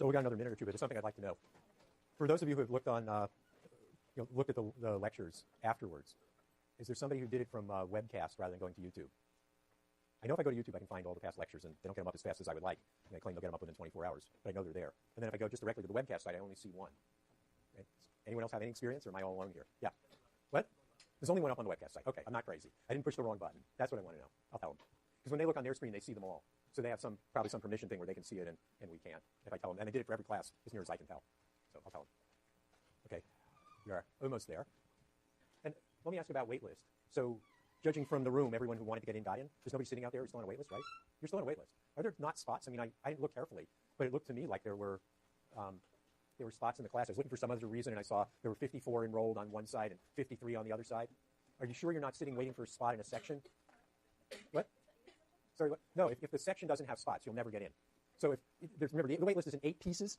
So we got another minute or two, but there's something I'd like to know. For those of you who have looked on, looked at the lectures afterwards, is there somebody who did it from webcast rather than going to YouTube? I know if I go to YouTube, I can find all the past lectures, and they don't get them up as fast as I would like. And they claim they'll get them up within 24 hours, but I know they're there. And then if I go just directly to the webcast site, I only see one. Okay. Anyone else have any experience, or am I all alone here? Yeah. What? There's only one up on the webcast site. Okay, I'm not crazy. I didn't push the wrong button. That's what I want to know. I'll tell them. Because when they look on their screen, they see them all. So they have probably some permission thing where they can see it and we can't. If I tell them, and they did it for every class as near as I can tell. So I'll tell them. Okay, we are almost there. And let me ask about waitlist. So judging from the room, everyone who wanted to get in got in. There's nobody sitting out there who's still on a waitlist, right? You're still on a waitlist. Are there not spots? I mean, I didn't look carefully, but it looked to me like there were spots in the class. I was looking for some other reason, and I saw there were 54 enrolled on one side and 53 on the other side. Are you sure you're not sitting waiting for a spot in a section? What? Sorry, what? No, if the section doesn't have spots, you'll never get in. So remember, the wait list is in 8 pieces.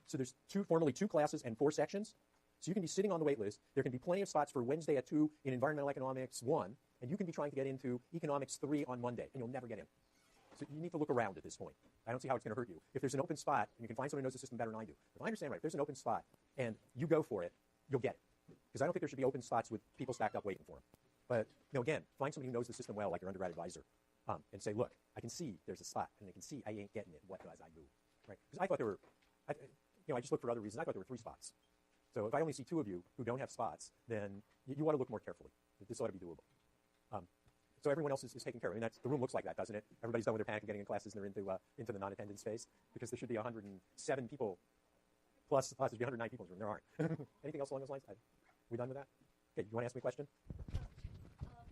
So there's formally 2 classes and 4 sections. So you can be sitting on the wait list. There can be plenty of spots for Wednesday at 2 in Environmental Economics 1, and you can be trying to get into Economics 3 on Monday, and you'll never get in. So you need to look around at this point. I don't see how it's going to hurt you. If there's an open spot, and you can find someone who knows the system better than I do. If I understand right, if there's an open spot, and you go for it, you'll get it. Because I don't think there should be open spots with people stacked up waiting for them. But again, find somebody who knows the system well, like your undergrad advisor, and say, look, I can see there's a spot, and they can see I ain't getting it. What does I do? Right? Because I thought there were, I just looked for other reasons. I thought there were 3 spots. So if I only see 2 of you who don't have spots, then you want to look more carefully. This ought to be doable. So everyone else is taken care of. I mean, the room looks like that, doesn't it? Everybody's done with their panic and getting in classes, and they're into the non-attendance phase, because there should be 107 people, plus there should be 109 people in the room. There aren't. Anything else along those lines? Are we done with that? Okay, you want to ask me a question?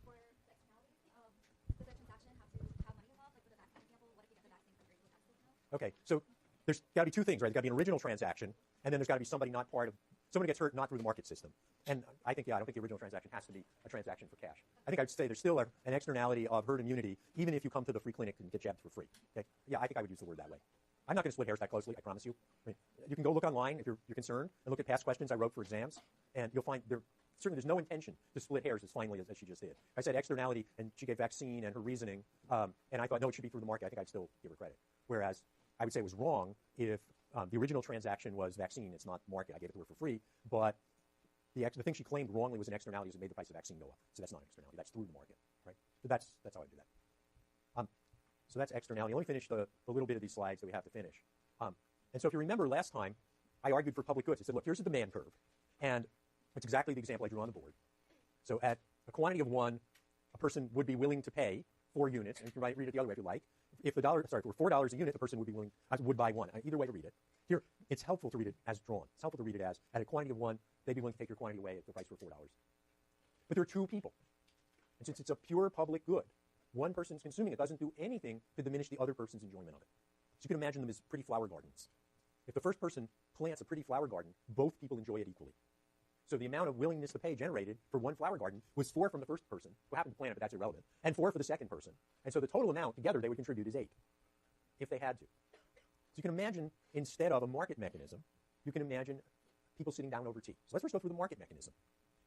For the externalities, does the transaction have to have money involved? Like for the vaccine example, what if you get the vaccine for free? Would that still count? Okay, so there's got to be 2 things, right? There's got to be an original transaction, and then there's got to be somebody gets hurt not through the market system. And I don't think the original transaction has to be a transaction for cash. I think I'd say there's still an externality of herd immunity, even if you come to the free clinic and get jabbed for free. Okay? Yeah, I think I would use the word that way. I'm not going to split hairs that closely, I promise you. I mean, you can go look online if you're concerned and look at past questions I wrote for exams, and you'll find there's no intention to split hairs as finely as she just did. I said externality, and she gave vaccine and her reasoning, and I thought, no, it should be through the market. I think I'd still give her credit. Whereas I would say it was wrong if the original transaction was vaccine. It's not market. I gave it to her for free, but the thing she claimed wrongly was an externality, was it made the price of vaccine go up. So that's not an externality. That's through the market, right? So that's how I do that. So that's externality. Let me finish the little bit of these slides that we have to finish. And so if you remember last time, I argued for public goods. I said, look, here's the demand curve. And it's exactly the example I drew on the board. So at a quantity of 1, a person would be willing to pay 4 units. And you can read it the other way if you like. If for $4 a unit, the person would buy 1. Either way to read it. Here, it's helpful to read it as drawn. It's helpful to read it as, at a quantity of 1, they'd be willing to take your quantity away at the price for $4. But there are 2 people. And since it's a pure public good, one person's consuming it doesn't do anything to diminish the other person's enjoyment of it. So you can imagine them as pretty flower gardens. If the first person plants a pretty flower garden, both people enjoy it equally. So the amount of willingness to pay generated for one flower garden was 4 from the first person, who happened to plant it, but that's irrelevant, and 4 for the second person. And so the total amount together they would contribute is 8, if they had to. So you can imagine, instead of a market mechanism, you can imagine people sitting down over tea. So let's first go through the market mechanism.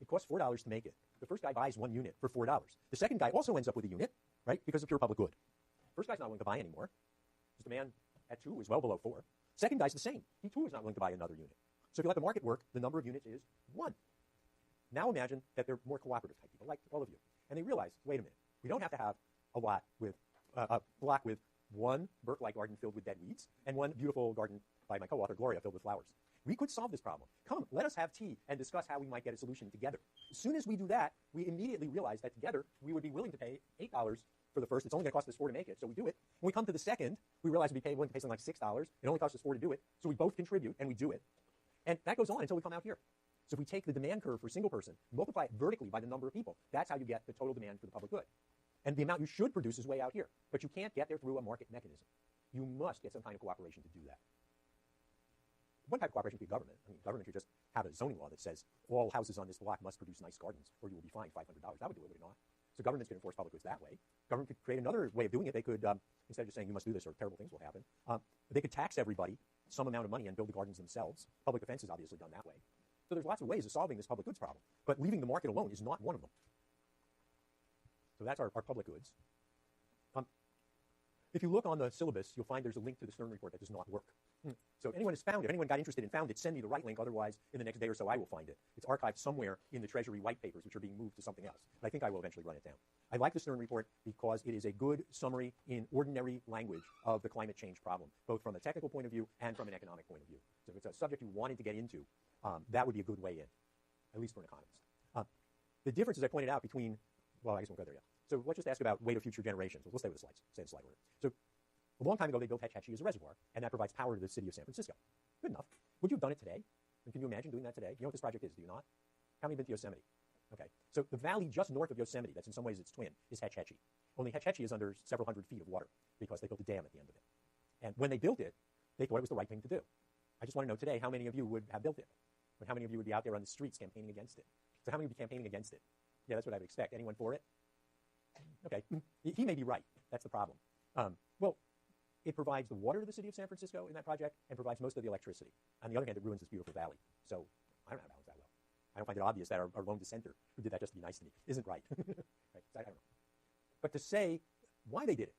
It costs $4 to make it. The first guy buys 1 unit for $4. The second guy also ends up with a unit, right, because of pure public good. First guy's not willing to buy anymore, because demand at 2 is well below 4. Second guy's the same. He too is not willing to buy another unit. So if you let the market work, the number of units is 1. Now imagine that they're more cooperative type people, like all of you. And they realize, wait a minute, we don't have to have a block with 1 Burke-like garden filled with dead weeds and 1 beautiful garden by my co-author Gloria filled with flowers. We could solve this problem. Come, let us have tea and discuss how we might get a solution together. As soon as we do that, we immediately realize that together we would be willing to pay $8 for the first. It's only going to cost us $4 to make it, so we do it. When we come to the second, we realize we'd be willing to pay something like $6. It only costs us $4 to do it, so we both contribute and we do it. And that goes on until we come out here. So if we take the demand curve for a single person, multiply it vertically by the number of people, that's how you get the total demand for the public good. And the amount you should produce is way out here. But you can't get there through a market mechanism. You must get some kind of cooperation to do that. One type of cooperation could be government. I mean, government could just have a zoning law that says all houses on this block must produce nice gardens, or you will be fined $500. That would do it, would it not? So governments could enforce public goods that way. Government could create another way of doing it. They could, instead of just saying you must do this or terrible things will happen, they could tax everybody some amount of money and build the gardens themselves. Public defense is obviously done that way. So there's lots of ways of solving this public goods problem. But leaving the market alone is not one of them. So that's our public goods. If you look on the syllabus, you'll find there's a link to the Stern report that does not work. So if anyone has found it, if anyone got interested and found it, send me the right link. Otherwise, in the next day or so, I will find it. It's archived somewhere in the Treasury white papers, which are being moved to something else. But I think I will eventually run it down. I like the Stern report because it is a good summary in ordinary language of the climate change problem, both from a technical point of view and from an economic point of view. So if it's a subject you wanted to get into, that would be a good way in, at least for an economist. The difference, as I pointed out, between, well, I guess we won't go there yet. So let's just ask about weight of future generations. We'll stay with the slides, stay in the slide order. So a long time ago, they built Hetch Hetchy as a reservoir, and that provides power to the city of San Francisco. Good enough. Would you have done it today? And can you imagine doing that today? You know what this project is, do you not? How many have been to Yosemite? Okay. So the valley just north of Yosemite, that's in some ways its twin, is Hetch Hetchy. Only Hetch Hetchy is under several hundred feet of water because they built a dam at the end of it. And when they built it, they thought it was the right thing to do. I just want to know today how many of you would have built it? And how many of you would be out there on the streets campaigning against it? So how many would be campaigning against it? Yeah, that's what I would expect. Anyone for it? Okay. He may be right. That's the problem. Well, it provides the water to the city of San Francisco in that project and provides most of the electricity. On the other hand, it ruins this beautiful valley. So I don't know how to balance that well. I don't find it obvious that our lone dissenter, who did that just to be nice to me, isn't right. Right? So I don't know. But to say why they did it,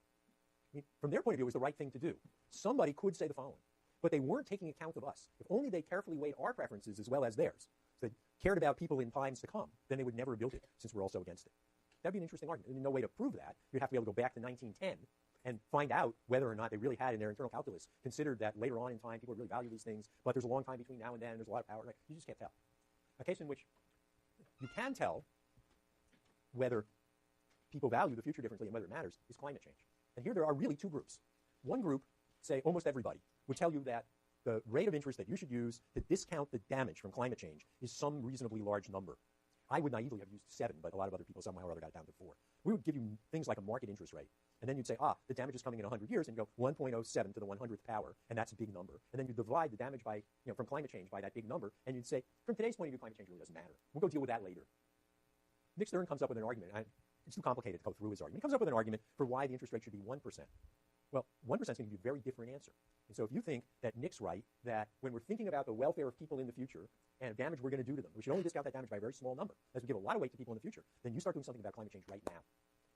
I mean, from their point of view, it was the right thing to do. Somebody could say the following, but they weren't taking account of us. If only they carefully weighed our preferences as well as theirs, so they cared about people in times to come, then they would never have built it, since we're also against it. That'd be an interesting argument. There's no way to prove that. You'd have to be able to go back to 1910 and find out whether or not they really had in their internal calculus considered that later on in time people would really value these things, but there's a long time between now and then, and there's a lot of power. Right? You just can't tell. A case in which you can tell whether people value the future differently and whether it matters is climate change. And here there are really two groups. One group, say almost everybody, would tell you that the rate of interest that you should use to discount the damage from climate change is some reasonably large number. I would naively have used 7, but a lot of other people somehow or other got it down to 4. We would give you things like a market interest rate, and then you'd say, the damage is coming in 100 years, and you go 1.07 to the 100th power, and that's a big number. And then you divide the damage by, from climate change by that big number, and you'd say, from today's point of view, climate change really doesn't matter. We'll go deal with that later. Nick Stern comes up with an argument. It's too complicated to go through his argument. He comes up with an argument for why the interest rate should be 1%. Well, 1% is going to give you a very different answer. And so if you think that Nick's right, that when we're thinking about the welfare of people in the future and damage we're going to do to them, we should only discount that damage by a very small number, as we give a lot of weight to people in the future, then you start doing something about climate change right now.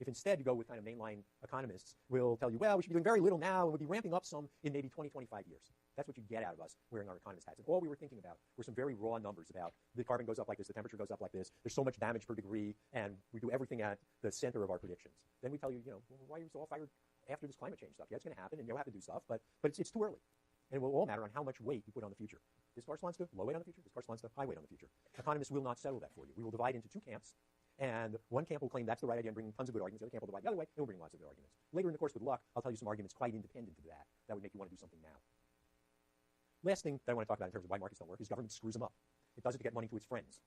If instead you go with kind of mainline economists, we'll tell you, well, we should be doing very little now, and we'll be ramping up some in maybe 20, 25 years. That's what you get out of us wearing our economist hats. And all we were thinking about were some very raw numbers about the carbon goes up like this, the temperature goes up like this, there's so much damage per degree, and we do everything at the center of our predictions. Then we tell you, well, why are you so all fired after this climate change stuff? Yeah, it's going to happen, and you'll have to do stuff, but it's too early. And it will all matter on how much weight you put on the future. This corresponds to low weight on the future, this corresponds to high weight on the future. Economists will not settle that for you. We will divide into two camps, and one camp will claim that's the right idea and bring tons of good arguments. The other camp will divide the other way, and we'll bring lots of good arguments. Later in the course, with luck, I'll tell you some arguments quite independent of that. That would make you want to do something now. Last thing that I want to talk about in terms of why markets don't work is government screws them up. It does it to get money to its friends.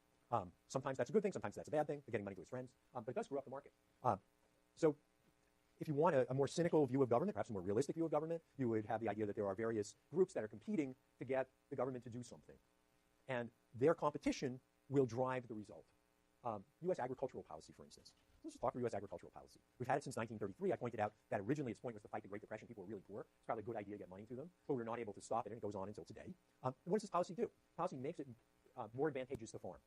Sometimes that's a good thing, sometimes that's a bad thing, getting money to its friends, but it does screw up the market. So if you want a more cynical view of government, perhaps a more realistic view of government, you would have the idea that there are various groups that are competing to get the government to do something. And their competition will drive the result. U.S. agricultural policy, for instance. Let's just talk about U.S. agricultural policy. We've had it since 1933. I pointed out that originally its point was to fight the Great Depression. People were really poor. It's probably a good idea to get money to them, but we were not able to stop it, and it goes on until today. What does this policy do? Policy makes it more advantageous to farm.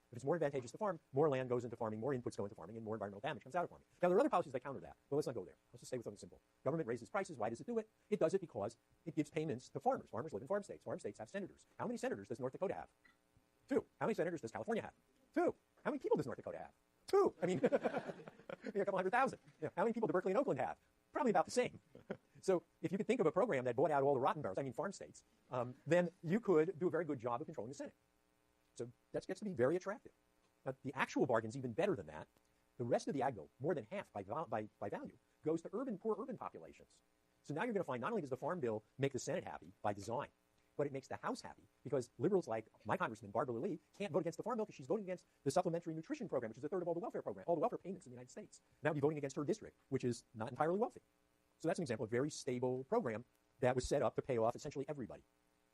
If it's more advantageous to farm, more land goes into farming, more inputs go into farming, and more environmental damage comes out of farming. Now, there are other policies that counter that, but let's not go there. Let's just stay with something simple. Government raises prices. Why does it do it? It does it because it gives payments to farmers. Farmers live in farm states. Farm states have senators. How many senators does North Dakota have? 2. How many senators does California have? 2. How many people does North Dakota have? 2. I mean, a couple 100,000. How many people do Berkeley and Oakland have? Probably about the same. So if you could think of a program that bought out all the rotten boroughs, farm states, then you could do a very good job of controlling the Senate. So that gets to be very attractive. Now, the actual bargain's even better than that. The rest of the ag bill, more than half by value, goes to poor urban populations. So now you're going to find not only does the farm bill make the Senate happy by design, but it makes the House happy because liberals like my congressman, Barbara Lee, can't vote against the farm bill because she's voting against the supplementary nutrition program, which is a third of all the welfare payments in the United States. Now you're voting against her district, which is not entirely wealthy. So that's an example of a very stable program that was set up to pay off essentially everybody.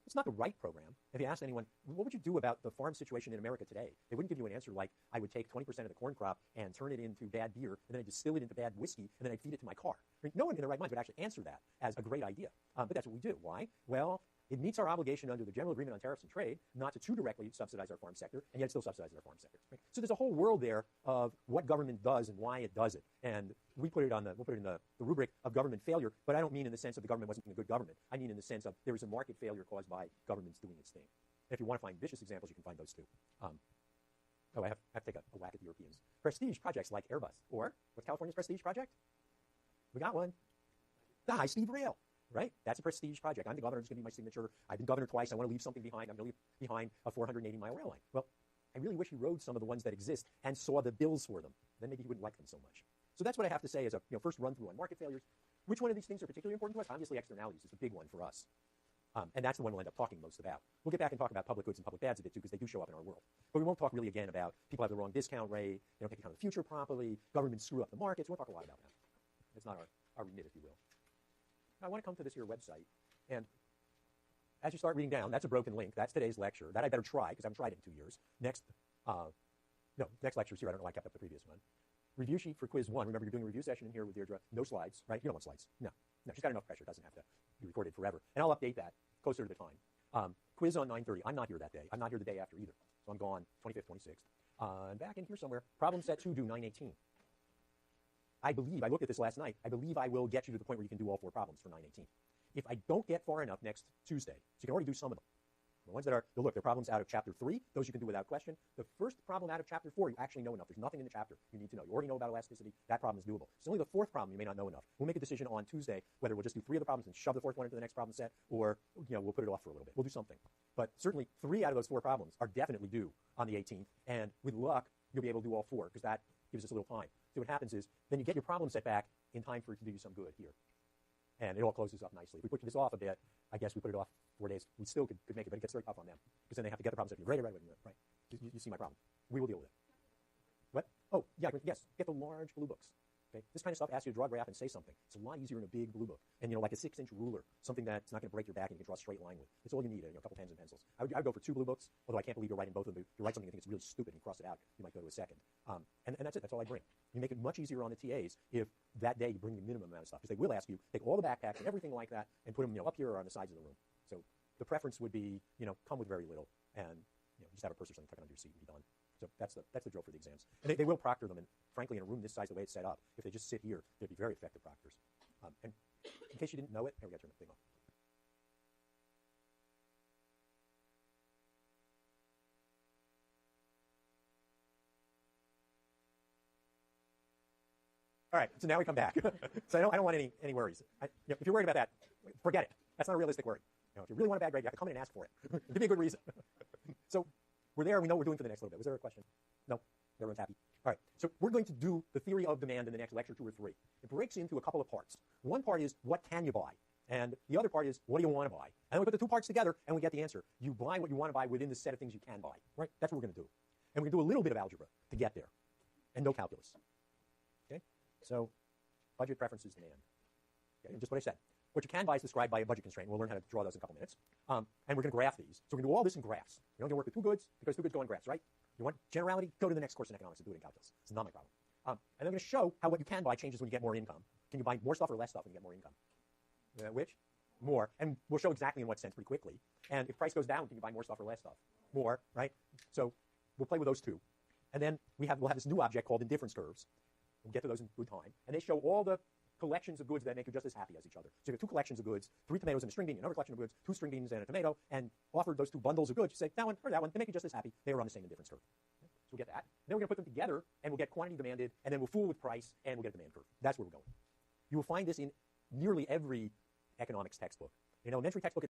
It's not the right program. If you asked anyone, what would you do about the farm situation in America today? They wouldn't give you an answer like, I would take 20% of the corn crop and turn it into bad beer, and then I'd distill it into bad whiskey, and then I'd feed it to my car. No one in their right mind would actually answer that as a great idea. But that's what we do. Why? Well, it meets our obligation under the General Agreement on Tariffs and Trade not to too directly subsidize our farm sector, and yet it still subsidizes our farm sector. Right? So there's a whole world there of what government does and why it does it. And we'll put it in the rubric of government failure, but I don't mean in the sense of the government wasn't a good government. I mean in the sense of there was a market failure caused by governments doing its thing. And if you want to find vicious examples, you can find those too. I have to take a whack at the Europeans. Prestige projects like Airbus, or what's California's prestige project? We got one. The high-speed rail, right? That's a prestige project. I'm the governor. It's going to be my signature. I've been governor twice. I want to leave something behind. I'm going to leave behind a 480-mile rail line. Well, I really wish he rode some of the ones that exist and saw the bills for them. Then maybe he wouldn't like them so much. So that's what I have to say as a first run-through on market failures. Which one of these things are particularly important to us? Obviously, externalities is the big one for us. And that's the one we'll end up talking most about. We'll get back and talk about public goods and public bads a bit too, because they do show up in our world. But we won't talk really again about people have the wrong discount rate, they don't take account of the future properly, governments screw up the markets. We'll talk a lot about that. It's not our remit, if you will. Now, I want to come to this here website, and as you start reading down, that's a broken link. That's today's lecture. That I better try, because I haven't tried it in 2 years. Next lecture's here. I don't know why I kept up the previous one. Review sheet for quiz 1. Remember, you're doing a review session in here with Deirdre. No slides, right? You don't want slides. No, she's got enough pressure. It doesn't have to be recorded forever. And I'll update that closer to the time. Quiz on 9:30. I'm not here that day. I'm not here the day after either. So I'm gone 25th, 26th. And back in here somewhere, problem set 2 due 9:18. I looked at this last night, I believe I will get you to the point where you can do all 4 problems for 9:18. If I don't get far enough next Tuesday, so you can already do some of them. The ones that are, look, they're problems out of chapter 3. Those you can do without question. The first problem out of chapter 4, you actually know enough. There's nothing in the chapter you need to know. You already know about elasticity. That problem is doable. It's only the 4th problem you may not know enough. We'll make a decision on Tuesday whether we'll just do 3 of the problems and shove the 4th one into the next problem set, or we'll put it off for a little bit. We'll do something. But certainly 3 out of those 4 problems are definitely due on the 18th. And with luck, you'll be able to do all 4, because that gives us a little time. So what happens is then you get your problem set back in time for it to do you some good here. And it all closes up nicely. If we put this off a bit, I guess we put it off 4 days, we still could make it, but it gets very tough on them, because then they have to get the problem set right. You see my problem. We will deal with it. What? Oh, yeah, yes, get the large blue books. Okay? This kind of stuff asks you to draw a graph and say something. It's a lot easier in a big blue book. And, like a 6-inch ruler, something that's not going to break your back and you can draw a straight line with. It's all you need, a couple pens and pencils. I would go for 2 blue books, although I can't believe you're writing both of them. If you write something you think it's really stupid and you cross it out, you might go to a second. And that's it. That's all I bring. You make it much easier on the TAs if that day you bring the minimum amount of stuff, because they will ask you, take all the backpacks and everything like that and put them up here or on the sides of the room. So the preference would be, come with very little, and just have a purse or something tuck it under your seat and be done. So that's the drill for the exams. And they will proctor them, and frankly, in a room this size, the way it's set up, if they just sit here, they'd be very effective proctors. And in case you didn't know it, here we got to turn the thing off. All right, so now we come back. So I don't want any worries. If you're worried about that, forget it. That's not a realistic worry. If you really want a bad grade, you have to come in and ask for it. Give me a good reason. So we're there. We know what we're doing for the next little bit. Was there a question? No? Everyone's happy? All right. So we're going to do the theory of demand in the next lecture 2 or 3. It breaks into a couple of parts. One part is, what can you buy? And the other part is, what do you want to buy? And then we put the 2 parts together, and we get the answer. You buy what you want to buy within the set of things you can buy. Right? That's what we're going to do. And we're going to do a little bit of algebra to get there. And no calculus. Okay? So budget preferences demand. Okay? Just what I said. What you can buy is described by a budget constraint. We'll learn how to draw those in a couple minutes. And we're going to graph these. So we're going to do all this in graphs. We don't get to work with 2 goods, because 2 goods go in graphs, right? You want generality? Go to the next course in economics and do it in calculus. It's not my problem. And I'm going to show how what you can buy changes when you get more income. Can you buy more stuff or less stuff when you get more income? Which? More. And we'll show exactly in what sense pretty quickly. And if price goes down, can you buy more stuff or less stuff? More, right? So we'll play with those 2. And then we'll have this new object called indifference curves. We'll get to those in good time. And they show all the collections of goods that make you just as happy as each other. So you have 2 collections of goods, 3 tomatoes and a string bean, another collection of goods, 2 string beans and a tomato, and offered those 2 bundles of goods. You say, that one or that one, they make you just as happy. They are on the same indifference curve. Okay? So we'll get that. Then we're going to put them together, and we'll get quantity demanded, and then we'll fool with price, and we'll get a demand curve. That's where we're going. You will find this in nearly every economics textbook. In elementary textbook,